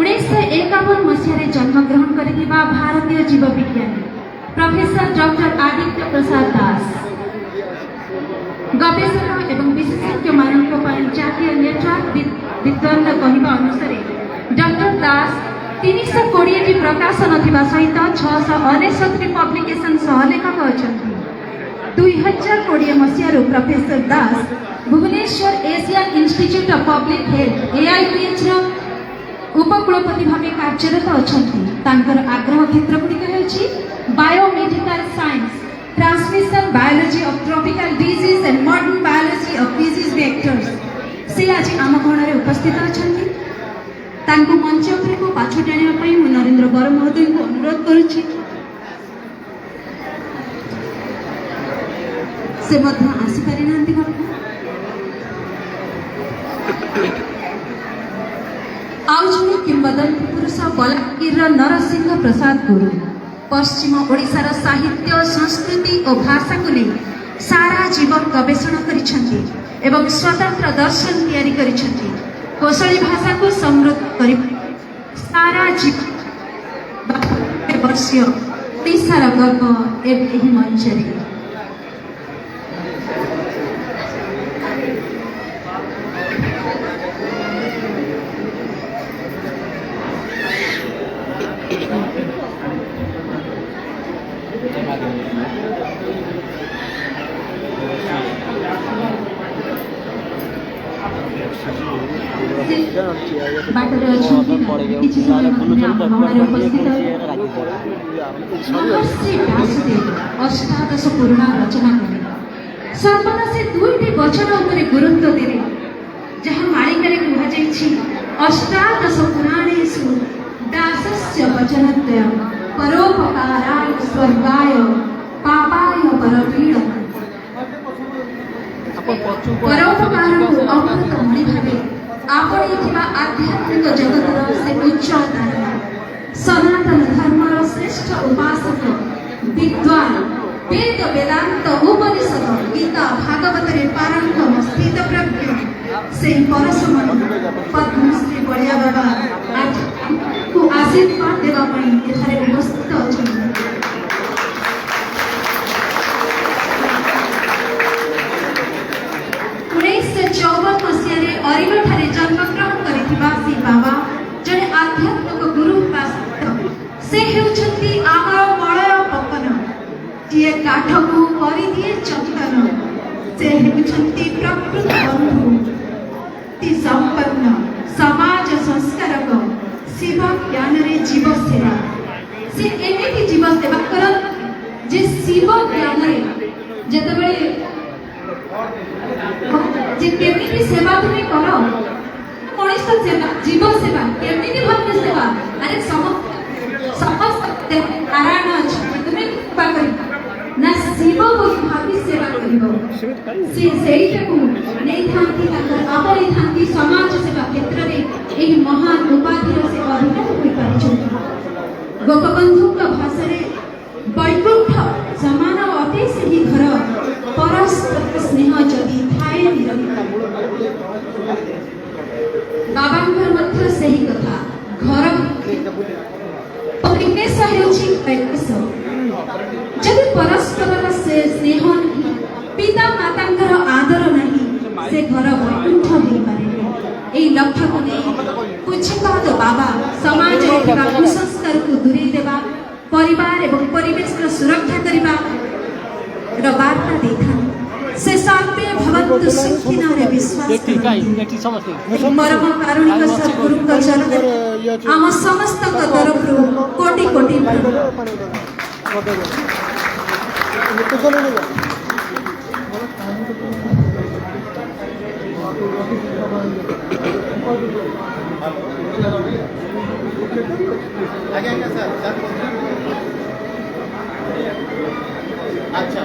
1951 मसीह जन्म ग्रहण करिथिबा भारतीय जीव विज्ञानी प्रोफेसर डॉक्टर आदित्य प्रसाद दास गवेषक एवं विशेषज्ञ मानक जातीय नेटवर्क विद्वान कहवा अनुसार डॉक्टर दास 320 प्रकाशन थिबा सहित 669 पब्लिकेशन सह लेखक अछन्ति। 2020 मसीह professor Das Bhubaneswar Asian Institute of Public Health AIPH उपकुलपति भाव कार्यरत अछन्ति। तांकर आग्रह क्षेत्र गुड़िक हेउछि biomedical science, transmission biology of tropical disease and modern biology of disease vectors. से आज आम गणरे उपस्थित अछन्ति। तांको मंच उपरको पाछोटी आनिबा पई मु नरेंद्र बर महोदय को अनुरोध करूछि। से मध्य आसी पारि नांती घरको आउजनी किंवदंती पुरुष बलांगीर नरसिंह प्रसाद गुरु पश्चिम ओडिशार साहित्य संस्कृति और भाषा को नहीं सारा जीवन गवेषणा करिसेंति एवं स्वतंत्र दर्शन तैयारी करिसेंति। कौशली भाषा को समृद्ध कर सारा जीवन वर्षीय ओडिशार गर्व एवं मंच बाटरे अच्छी किसी समय भवनरे उपस्थित महर्षि व्यासदेव अष्टादश पुराण रचना कले ସର୍ବଦା ସେ ଦୁଇଟି ବଚନ ଉପରେ ଗୁରୁତ୍ୱ ଦେବେ, ଯାହା ମାଳିକାରେ କୁହାଯାଇଛି ଅଷ୍ଟାଦଶ ପୁରାଣେଷୁ ଦାସସ୍ୟ ବଚନଦ୍ୱୟଂ ପରୋପକାରାୟ ସ୍ୱର୍ଗାୟ ପାପାୟ ପରପୀଡ଼ନ। ପରୋପକାରକୁ ଅମୃତମଣି ଭାବେ ଆପଣେଇଥିବା ଆଧ୍ୟାତ୍ମିକ ଜଗତର ସେ ଉଜ୍ଜ୍ୱଳ ତାରା, ସନାତନ ଧର୍ମର ଶ୍ରେଷ୍ଠ ଉପାସକ, ବିଦ୍ୱାନ, ବେଦ ବେଦାନ୍ତ ଉପନିଷଦ ଗୀତା ଭାଗବତରେ ପାରଙ୍ଗମ ସ୍ଥିତପ୍ରଜ୍ଞ ସେହି ପରଶୁମଣି ପଦ୍ମଶ୍ରୀ ବଳିଆ ବାବା ଆଜି ଆମକୁ ଆଶୀର୍ବାଦ ଦେବା ପାଇଁ ଏଠାରେ ଉପସ୍ଥିତ ଅଛନ୍ତି। 1954 ମସିହାରେ ଅରିଲଠାରେ ଜନ୍ମଗ୍ରହଣ କରିଥିବା ଶ୍ରୀ ବାବା ଜଣେ ଆଧ୍ୟାତ୍ମିକ ଗୁରୁ ଉପାସକ। ସେ ହେଉଛନ୍ତି ଆମର ମଳୟ ପବନ, ଯିଏ କାଠକୁ କରିଦିଏ ଚନ୍ଦନ। ସେ ହେଉଛନ୍ତି ପ୍ରକୃତ ବନ୍ଧୁ, ସମ୍ପନ୍ନ ସମାଜ ସଂସ୍କାରକ, ଶିବ ଜ୍ଞାନରେ ଜୀବ ସେବା। ସେ ଏମିତି ଜୀବ ସେବା କରନ୍ତି ଯେ ଶିବ ଜ୍ଞାନରେ ଯେତେବେଳେ যে কেমিতি সেবা তুমি কর, মনুষ্য সেবা, জীব সেবা কেমিতি ভাবে সেবা। আরে সমস্ত নারায়ণ আছে, তুমি সেবা করিব না শিব বলি ভাবি সেবা করিব। সে সেইটাକୁ ନେଇଥାନ୍ତି, ତାଙ୍କର ଆପଣେଇଥାନ୍ତି ସମାଜ ସେବା କ୍ଷେତ୍ରରେ। ଏହି ମହାନ ଉପାଧିର ସେ ଅଧିକାର ହୋଇପାରିଛନ୍ତି। ଗୋପବନ୍ଧୁଙ୍କ ଭାଷାରେ ବୈକୁଣ୍ଠ ସମାନ ଅଟେ ସେହି ଘର, ପରସ୍ପର ସ୍ନେହ ଯଦି ଥାଏ ନିରନ୍ତର। ବାବାଙ୍କର ମଧ୍ୟ ସେହି କଥା। ଘର ପରିବେଶ ହେଉଛି କୈଳାସ। ଯଦି ପରସ୍ପରର ସେ ସ୍ନେହ ନାହିଁ, ପିତା ମାତାଙ୍କର ଆଦର ନାହିଁ, ସେ ଘର ବୈକୁଣ୍ଠ ହେଇପାରେ। ଏହି ଲକ୍ଷ୍ୟକୁ ନେଇ ପୂଜ୍ୟପାଦ ବାବା ସମାଜରେ ଥିବା କୁସଂସ୍କାରକୁ ଦୂରେଇ ଦେବା, ପରିବାର ଏବଂ ପରିବେଶର ସୁରକ୍ଷା କରିବା ବାର୍ତ୍ତା ଦେଇଥାନ୍ତି। ସେ ସର୍ବେ ଭବନ୍ତୁ ସୁଖିନରେ ବିଶ୍ୱାସ ପରମ କାରୁଣିକ ସଦ୍ଗୁରୁଙ୍କ ଚରଣରେ ଆମ ସମସ୍ତଙ୍କ ତରଫରୁ କୋଟି କୋଟି আচ্ছা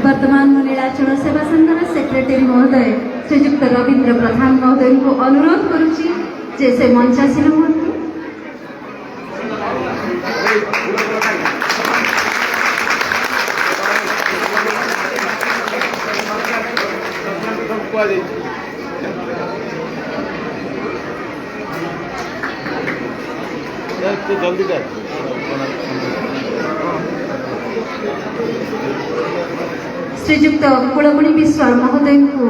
वर्तमान में नीलाचल सेवा संघर सेक्रेटरी महोदय श्रीजुक्त रवींद्र प्रधान महोदय को अनुरोध करुच्ची जे से मंचासीन हूँ। जल्दी कर श्रीजुक्त कुलमणि विश्वाल महोदय को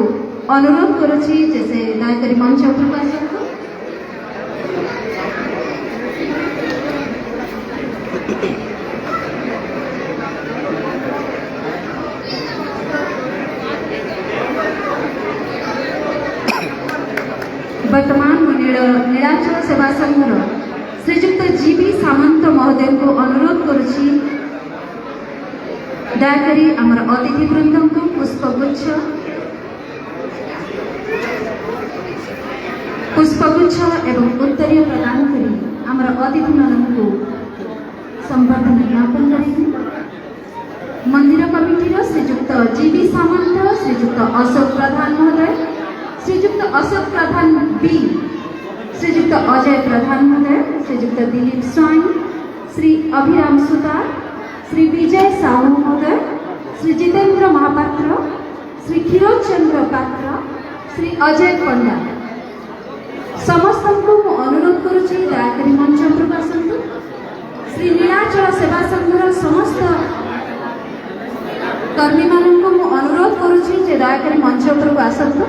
अनुरोध करुच्ची जैसे दयाकोरी मंच उपरକୁ आसନ୍ତୁ। वर्तमान नीलाचल सेवा संघर श्रीजुक्त जीवी सामंत महोदय को अनुरोध करुच्ची दयाकोरी आमर अतिथि वृंद को पुष्पगुच्छ एवं उत्तरीय प्रदान करी आमर अतिथि मानक संबर्धना ज्ञापन करेंगे। मंदिर कमिटी श्रीजुक्त जीवी सामंत, श्रीजुक्त अशोक प्रधान महोदय, श्रीजुक्त अशोक प्रधान बी, श्रीजुक्त अजय प्रधान महोदय, श्रीजुक्त दिलीप स्वाई, श्री अभिराम सुतार, श्री विजय साहू महोदय, श्री जितेंद्र महापात्र, श्री क्षीरोद चंद्र पात्र, श्री अजय पंडा समस्त को अनुरोध करुच्ची दयाकोरी मंच उपरକୁ आसतु। श्री नीलाचल सेवा संघर समस्त कर्मी मानक अनुरोध करुच्ची जे दयाकोरी मंच उपरକୁ आसतु।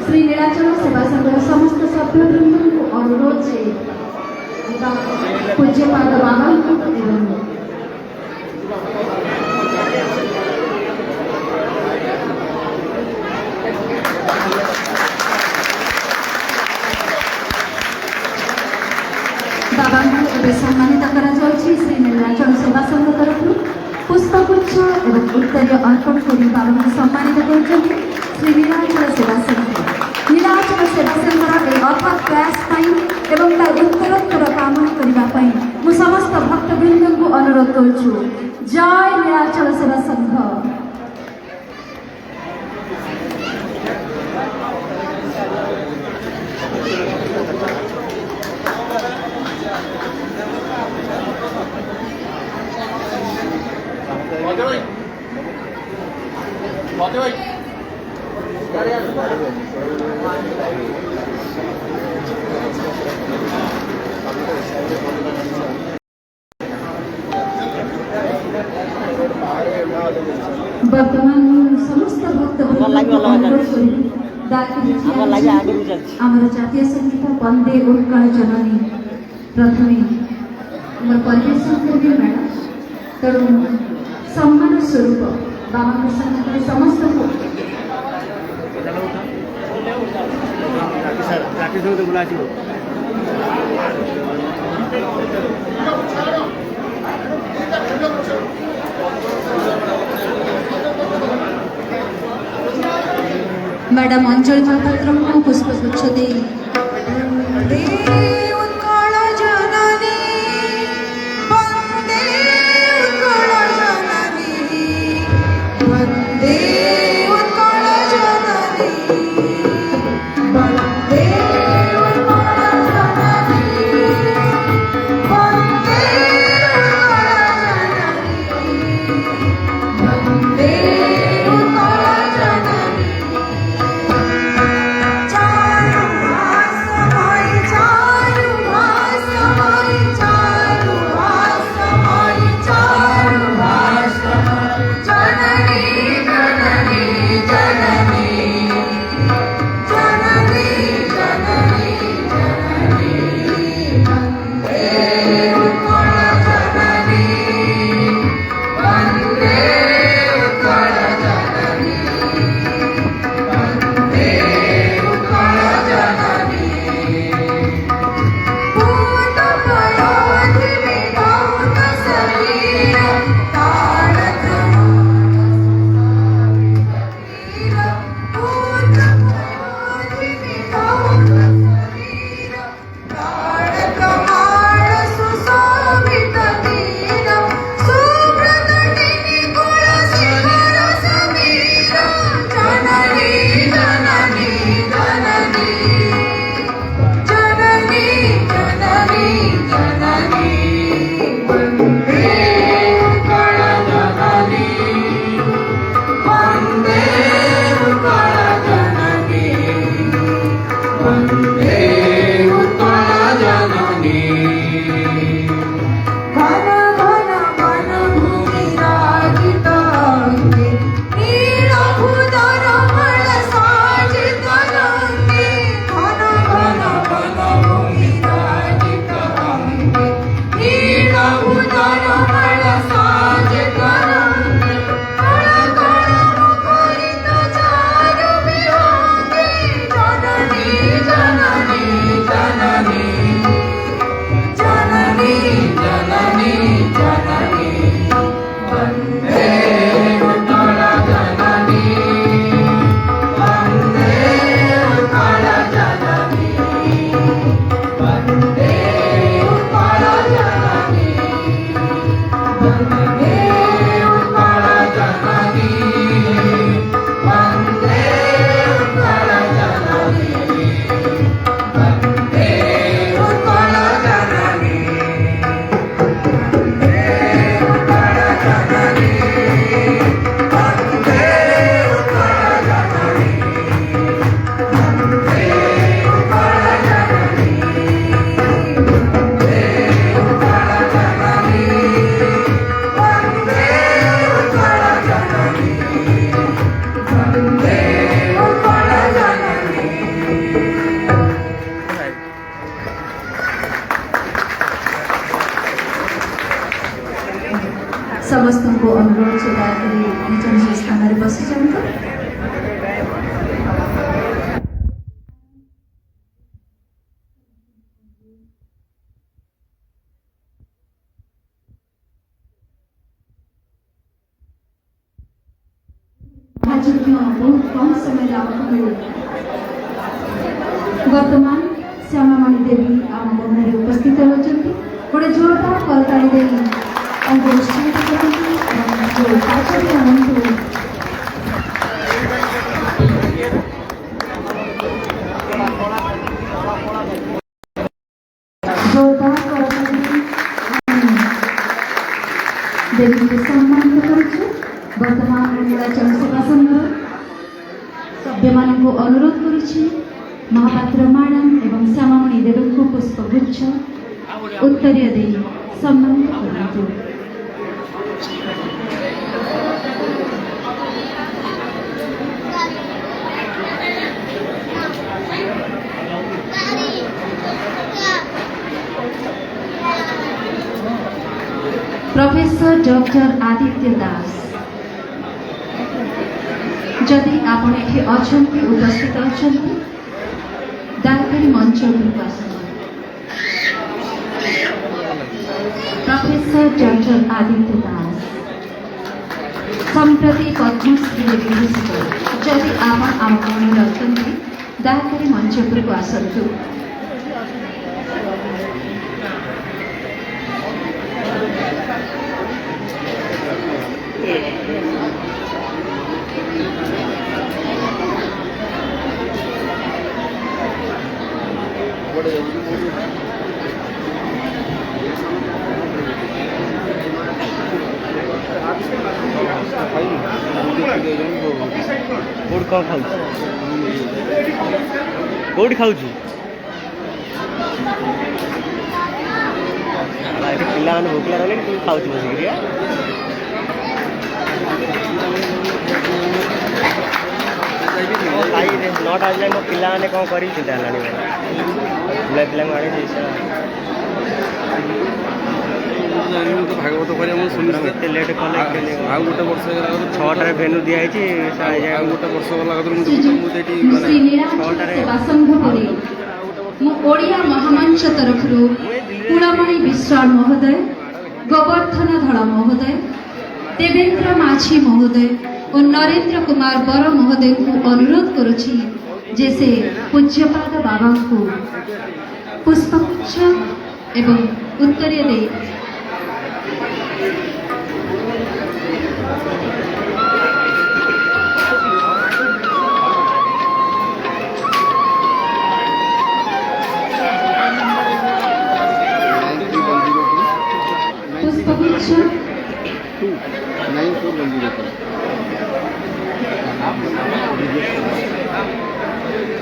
श्री नीलाचल सेवा संघर समस्त सभ्यवृंद को अनुरोध से पूज्यपाद बाबा बाबा सम्मानित करा श्री नीलाचल सेवा संघ तरफ पुष्पगुच्छ एवं उत्तरीय अर्पण कर बाबा सम्मानित कर श्री नीलाचल सेवा संघ। नीलाचल सेवा संघर ए अथक प्रयास एवं तार उत्तरोत्तर कामना करने मु समस्त भक्तवृंद को अनुरोध करुछु। जय नीलाचल सेवा संघ। वर्तमान समस्त भक्त आमर जातीय संगीत वंदे उत्कल जननी प्रथमे परिवेशन करेंगे मैडम। तेणु सम्मान स्वरूप बाबा संगीत समस्त को मैडम अंजलि महापात्र को पुष्पगुच्छ दे जननी बसी जाऊँ। बहुत कम समय वर्तमान श्यामामणि देवी आम बंधन उपस्थित होती गोटे जोरदार करताड़ी दे उत्साहित जोरदार करताड़ी देवी को सम्मानित करुछु। वर्तमान नीलाचल सेवा संघ सभ्य मानक अनुरोध करुछि महापात्र मैडम एवं श्यामामणि देवी को पुष्पगुच्छ उत्तरीय दे सम्मानित करନ୍ତୁ। प्रोफेसर डॉक्टर आदित्य दास जदि आपण एठी अछंती उपस्थित अछंती दयाकरी मंच उपरକୁ आसନ୍ତୁ। प्रोफेसर डॉक्टर आदित्य दास संप्रति पद्मश्री विभूषित जदि आपण आम मन रखते दयाकरी मंच उपरକୁ आसନ୍ତୁ। कौटी खाऊ पिला मैंने भोक लगे तू खाऊ बसिक नटा आज मो पिला मैंने कौन कर चिंता है पिला भागवत कर लेट कले गोटे वर्ष 6टार भेनु दिखाई गोटे वर्ष गला सेवा संघ परि मु ओडिया महामंच तरफ कुलमणि विश्वाल महोदय गोवर्धन धड़ महोदय देवेंद्र माझी महोदय और नरेंद्र कुमार बर महोदय को अनुरोध करुछि जे से पूज्यपाद बाबा को पुष्पगुच्छ एवं उत्तरीय दे पुष्पगुच्छ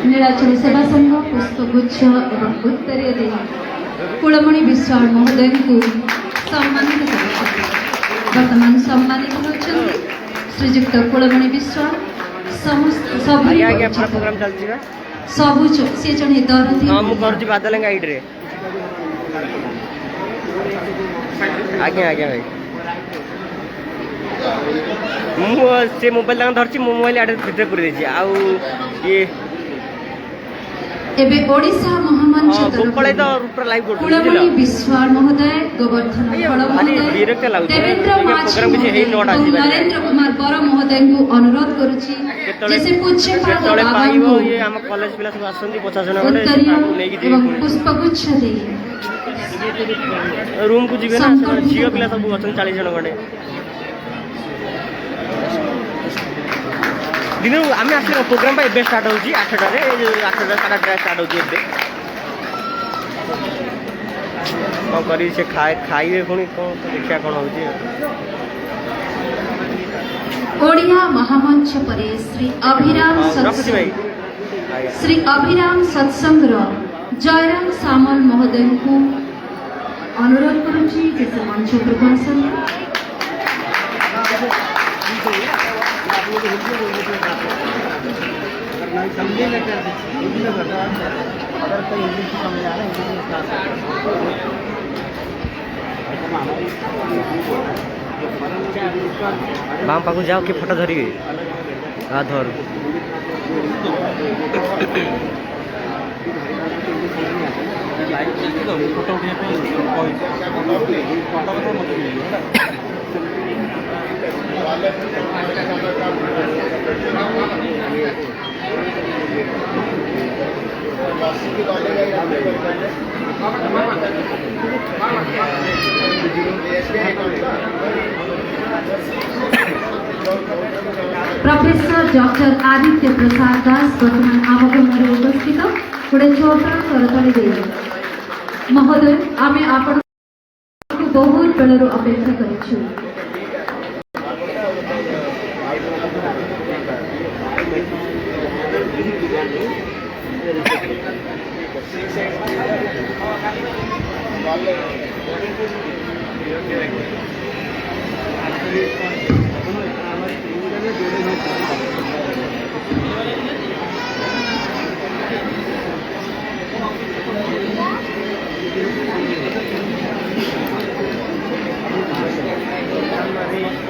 नीलाचल सेवा संघ पुष्पगुच्छ एवं उत्तरीय दे कुलमणि विश्वाल महोदय को सम्मानित कर वर्तमान सम्मानित होती श्रीजुक्त कुलमणि विश्वाल समस्त प्रोग्राम चलती सबु से जड़े दरदी हाँ मुझे बादल गाइड रे आज्ञा आज्ञा भाई से मोबाइल धरची मोबाइल आड़े फिटर कर देछि आउ ये एबे ओडिसा महामंच गोपाल तो ऊपर लाइव कर कुलमणि विश्वाल महोदय गोवर्धन धड़ महोदय देवेंद्र माझी नरेंद्र कुमार बर महोदय को अनुरोध करुछि जैसे पूज्यपाद बाबा को ये हम कॉलेज पिला सब आसंदी 50 जन गने एवं पुष्पगुच्छ दे रूम को जीवे ना झियो पिला सब 40 जन गने दिन आम आस प्रोग्राम एवं स्टार्ट होगी 8टार 8टा 8:30 स्टार्ट होगी कौन कर से खाइए पुणी कौन देखा कौन हो ओडिया महामंच परे श्री अभिराम सत्संग जयराम सामल महोदय को अनुरोध करुछि जे मंच प्रकाशन बाम पाखु जाओ कि फोटो धरिए हाँ धर ଲାଇଭ୍ ଚାଲିଛି ତ ମୁଁ ଫଟୋ ଉଠେଇବା ପାଇଁ କହିଛି ଫଟୋ କଥା ମୋତେ ମିଳିବ ହେଲା। प्रोफेसर डॉक्टर आदित्य प्रसाद दास वर्तमान आवागमन उपस्थित गोटे छोटा करताली महोदय आम आपण बहुत बेलू अपेक्षा करूँ।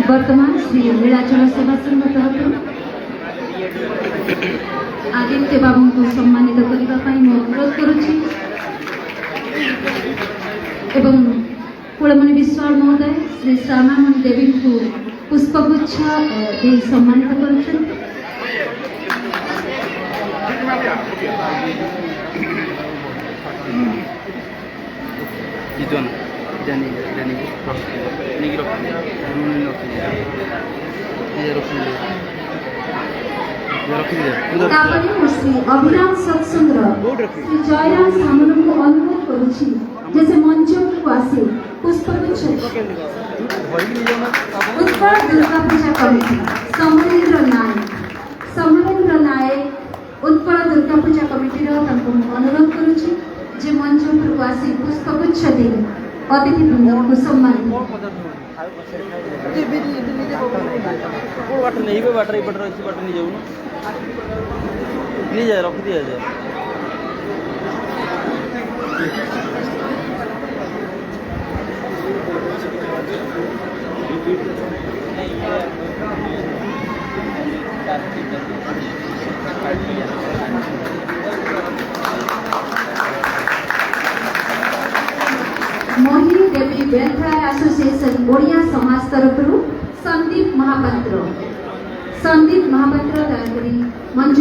वर्तमान श्री नीलाचल सेवा संघ तरफ आदित्य बाबू को सम्मानित करने मैं अनुरोध करुच्ची एवं कुलमणि विश्वाल महोदय श्री श्यामामणि देवी को पुष्पगुच्छ दे सम्मानित कर श्री अभिराम सत्संग श्री जयराम सामल को अनुरोध करुच्ची जैसे मंच को आसे पुष्पगुच्छ उत्कल दुर्गा पूजा कमिटी समरेन्द्र नायक उत्कल दुर्गा पूजा कमिटी अनुरोध करुच्ची जे मंच को आसी पुष्पगुच्छ दे अतिथि वृंद को सम्मानित बाट नहीं बाटर बाट अच्छी बाट नहीं जाऊन नहीं जाए रख दिया जाए मोहिनी देवी वेलफेयर एसोसिएशन ओडिया समाज तरफ संदीप महापात्र दयाकरी मंच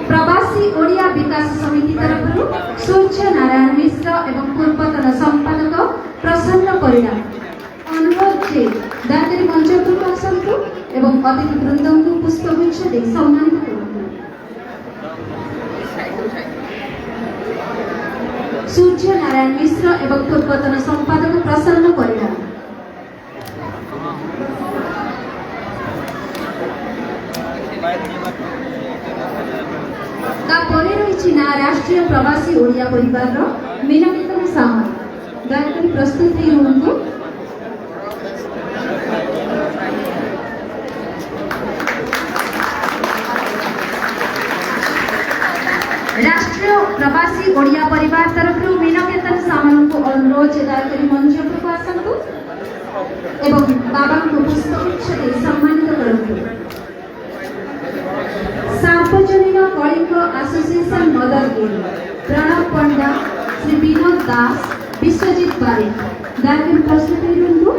प्रवासी ओडिया विकास समिति तरफ सूर्य नारायण मिश्र एवं पूर्वतन संपादक प्रसन्न परिणा अनुरोध जे दयाकरी मंच आसतु एवं अतिथि वृंद को पुष्पगुच्छ दे सम्मानित करतु। सूर्य नारायण मिश्र एवं पूर्वतन संपादक प्रसन्न परिणा रही ना राष्ट्रीय प्रवासी ओडिया परिवार मीनाक्षी सामंत दयाकरी प्रस्तुत ही रुहतु। राष्ट्रीय प्रवासी ओडिया परिवार तरफ मीनाक्षी सामंत को अनुरोध दयाकरी मंच को आसतु एवं बाबा को पुष्पगुच्छ दे सम्मानित करतु। सार्वजनिक कलिंग एसोसिएशन मदरपुर प्रणव पंडा श्री विनोद दास विश्वजीत बारिक दयाकरी प्रस्तुत रुहतु।